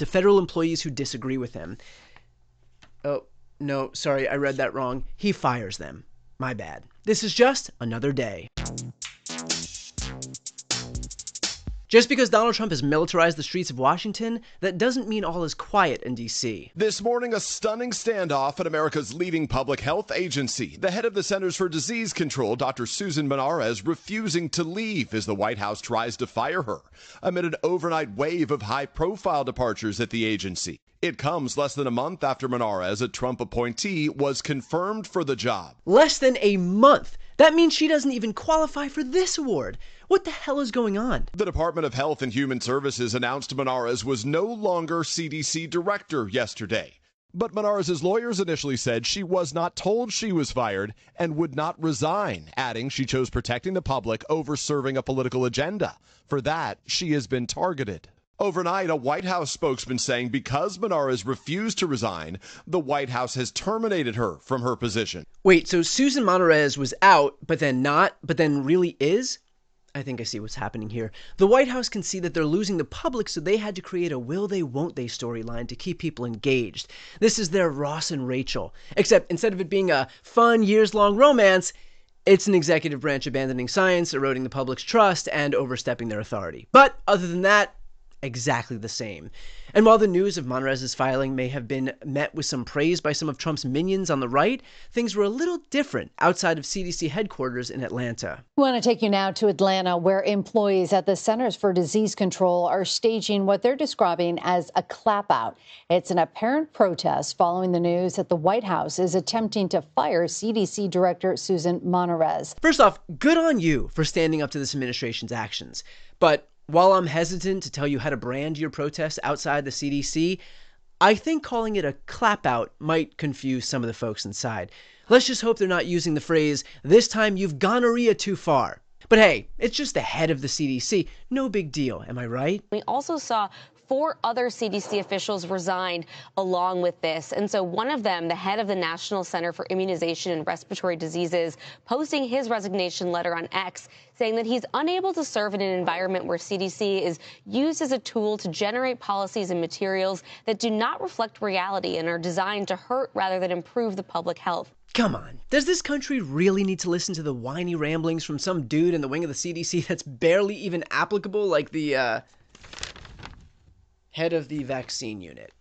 to federal employees who disagree with him. Oh, no, sorry, I read that wrong. He fires them. My bad. This is just another day. Just because Donald Trump has militarized the streets of Washington, that doesn't mean all is quiet in D.C. This morning, a stunning standoff at America's leading public health agency. The head of the Centers for Disease Control, Dr. Susan Monarez, refusing to leave as the White House tries to fire her amid an overnight wave of high-profile departures at the agency. It comes less than a month after Monarez, a Trump appointee, was confirmed for the job. Less than a month? That means she doesn't even qualify for this award. What the hell is going on? The Department of Health and Human Services announced Monarez was no longer CDC director yesterday. But Monarez's lawyers initially said she was not told she was fired and would not resign, adding she chose protecting the public over serving a political agenda. For that, she has been targeted. Overnight, a White House spokesman saying because Monarez refused to resign, the White House has terminated her from her position. Wait, so Susan Monarez was out, but then not, but then really is? I think I see what's happening here. The White House can see that they're losing the public, so they had to create a will they, won't they storyline to keep people engaged. This is their Ross and Rachel. Except instead of it being a fun, years-long romance, it's an executive branch abandoning science, eroding the public's trust, and overstepping their authority. But other than that, exactly the same. And while the news of Monarez's filing may have been met with some praise by some of Trump's minions on the right, things were a little different outside of CDC headquarters in Atlanta. We want to take you now to Atlanta, where employees at the Centers for Disease Control are staging what they're describing as a clap-out. It's an apparent protest following the news that the White House is attempting to fire CDC Director Susan Monarez. First off, good on you for standing up to this administration's actions. But while I'm hesitant to tell you how to brand your protests outside the CDC, I think calling it a clap-out might confuse some of the folks inside. Let's just hope they're not using the phrase, "this time you've gonorrhea too far." But hey, it's just the head of the CDC. No big deal, am I right? We also saw 4 other CDC officials resigned along with this. And so one of them, the head of the National Center for Immunization and Respiratory Diseases, posting his resignation letter on X, saying that he's unable to serve in an environment where CDC is used as a tool to generate policies and materials that do not reflect reality and are designed to hurt rather than improve the public health. Come on, does this country really need to listen to the whiny ramblings from some dude in the wing of the CDC that's barely even applicable, like the, head of the vaccine unit?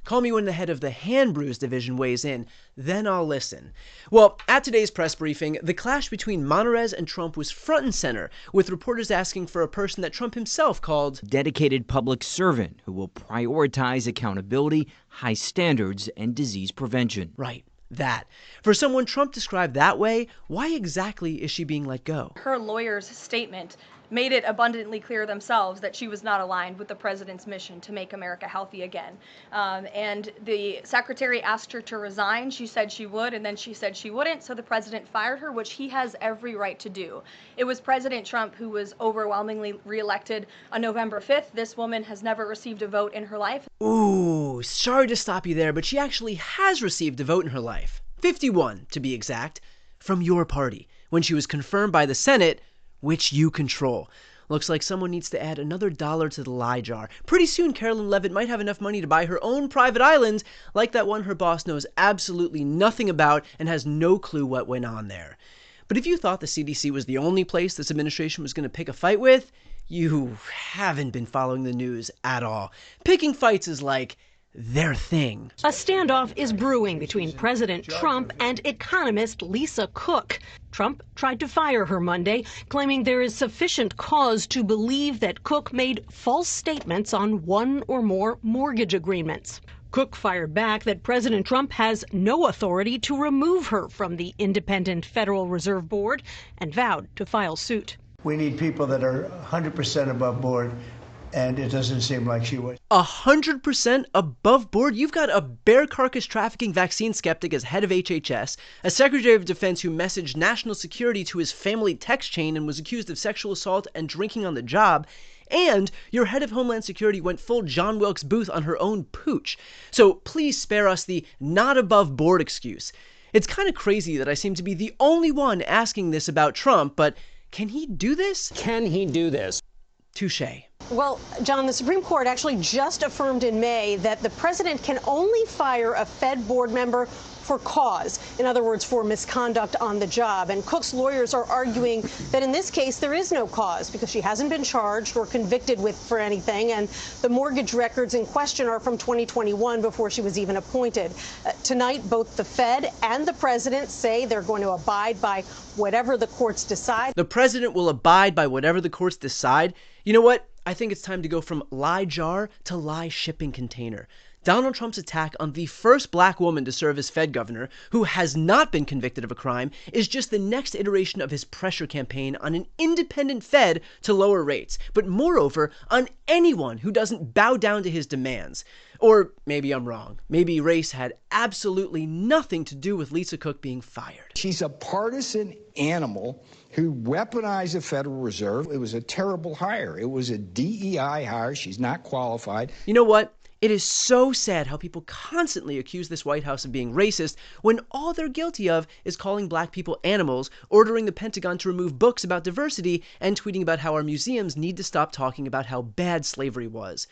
Call me when the head of the hand brews division weighs in, then I'll listen. Well, at today's press briefing, the clash between Monarez and Trump was front and center, with reporters asking for a person that Trump himself called dedicated public servant who will prioritize accountability, high standards, and disease prevention. Right. That. For someone Trump described that way, why exactly is she being let go? Her lawyer's statement made it abundantly clear themselves that she was not aligned with the president's mission to make America healthy again. And the secretary asked her to resign. She said she would, and then she said she wouldn't, so the president fired her, which he has every right to do. It was President Trump who was overwhelmingly reelected on November 5th. This woman has never received a vote in her life. Ooh, sorry to stop you there, but she actually has received a vote in her life. 51, to be exact, from your party, when she was confirmed by the Senate, which you control. Looks like someone needs to add another $1 to the lie jar. Pretty soon, Carolyn Levitt might have enough money to buy her own private island, like that one her boss knows absolutely nothing about and has no clue what went on there. But if you thought the CDC was the only place this administration was going to pick a fight with, you haven't been following the news at all. Picking fights is like their thing. A standoff is brewing between President Trump and economist Lisa Cook. Trump tried to fire her Monday, claiming there is sufficient cause to believe that Cook made false statements on one or more mortgage agreements. Cook fired back that President Trump has no authority to remove her from the independent Federal Reserve Board and vowed to file suit. We need people that are 100% above board, and it doesn't seem like she was. 100% above board? You've got a bear carcass trafficking vaccine skeptic as head of HHS, a Secretary of Defense who messaged national security to his family text chain and was accused of sexual assault and drinking on the job, and your head of Homeland Security went full John Wilkes Booth on her own pooch. So please spare us the not above board excuse. It's kind of crazy that I seem to be the only one asking this about Trump, but can he do this? Can he do this? Touché. Well, John, the Supreme Court actually just affirmed in May that the president can only fire a Fed board member for cause. In other words, for misconduct on the job. And Cook's lawyers are arguing that in this case, there is no cause because she hasn't been charged or convicted for anything. And the mortgage records in question are from 2021 before she was even appointed. Tonight, both the Fed and the president say they're going to abide by whatever the courts decide. The president will abide by whatever the courts decide. You know what? I think it's time to go from lie jar to lie shipping container. Donald Trump's attack on the first black woman to serve as Fed governor, who has not been convicted of a crime, is just the next iteration of his pressure campaign on an independent Fed to lower rates, but moreover, on anyone who doesn't bow down to his demands. Or maybe I'm wrong. Maybe race had absolutely nothing to do with Lisa Cook being fired. She's a partisan animal who weaponized the Federal Reserve. It was a terrible hire. It was a DEI hire. She's not qualified. You know what? It is so sad how people constantly accuse this White House of being racist when all they're guilty of is calling black people animals, ordering the Pentagon to remove books about diversity, and tweeting about how our museums need to stop talking about how bad slavery was.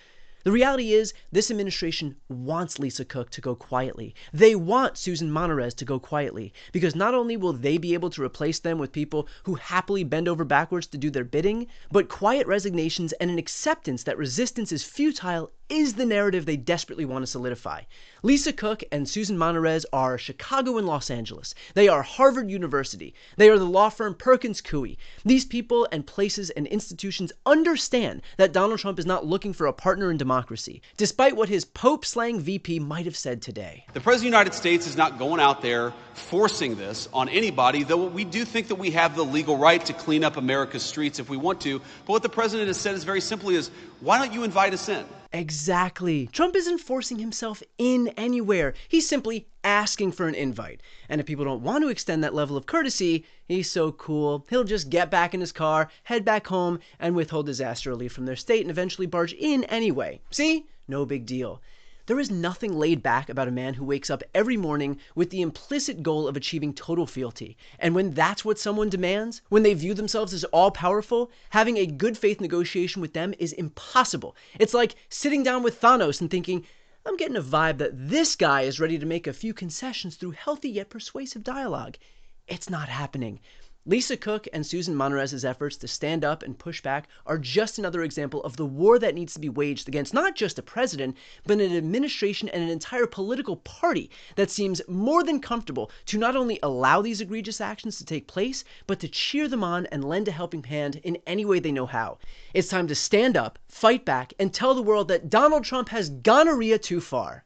The reality is, this administration wants Lisa Cook to go quietly. They want Susan Monterez to go quietly, because not only will they be able to replace them with people who happily bend over backwards to do their bidding, but quiet resignations and an acceptance that resistance is futile is the narrative they desperately want to solidify. Lisa Cook and Susan Monterez are Chicago and Los Angeles. They are Harvard University. They are the law firm Perkins Coie. These people and places and institutions understand that Donald Trump is not looking for a partner in democracy, despite what his Pope-slang VP might have said today. The President of the United States is not going out there forcing this on anybody, though we do think that we have the legal right to clean up America's streets if we want to. But what the President has said is very simply is, why don't you invite us in? Exactly. Trump isn't forcing himself in anywhere. He's simply asking for an invite. And if people don't want to extend that level of courtesy, he's so cool. He'll just get back in his car, head back home, and withhold disaster relief from their state and eventually barge in anyway. See? No big deal. There is nothing laid back about a man who wakes up every morning with the implicit goal of achieving total fealty. And when that's what someone demands, when they view themselves as all-powerful, having a good faith negotiation with them is impossible. It's like sitting down with Thanos and thinking, I'm getting a vibe that this guy is ready to make a few concessions through healthy yet persuasive dialogue. It's not happening. Lisa Cook and Susan Monterez's efforts to stand up and push back are just another example of the war that needs to be waged against not just a president, but an administration and an entire political party that seems more than comfortable to not only allow these egregious actions to take place, but to cheer them on and lend a helping hand in any way they know how. It's time to stand up, fight back, and tell the world that Donald Trump has gonorrhea too far.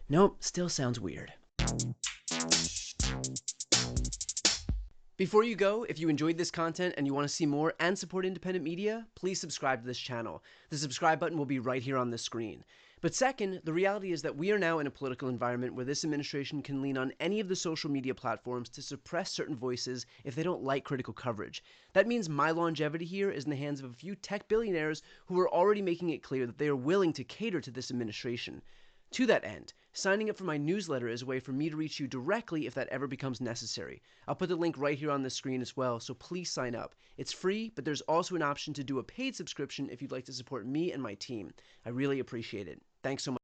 Nope, still sounds weird. Before you go, if you enjoyed this content and you want to see more and support independent media, please subscribe to this channel. The subscribe button will be right here on the screen. But second, the reality is that we are now in a political environment where this administration can lean on any of the social media platforms to suppress certain voices if they don't like critical coverage. That means my longevity here is in the hands of a few tech billionaires who are already making it clear that they are willing to cater to this administration. To that end, signing up for my newsletter is a way for me to reach you directly if that ever becomes necessary. I'll put the link right here on the screen as well, so please sign up. It's free, but there's also an option to do a paid subscription if you'd like to support me and my team. I really appreciate it. Thanks so much.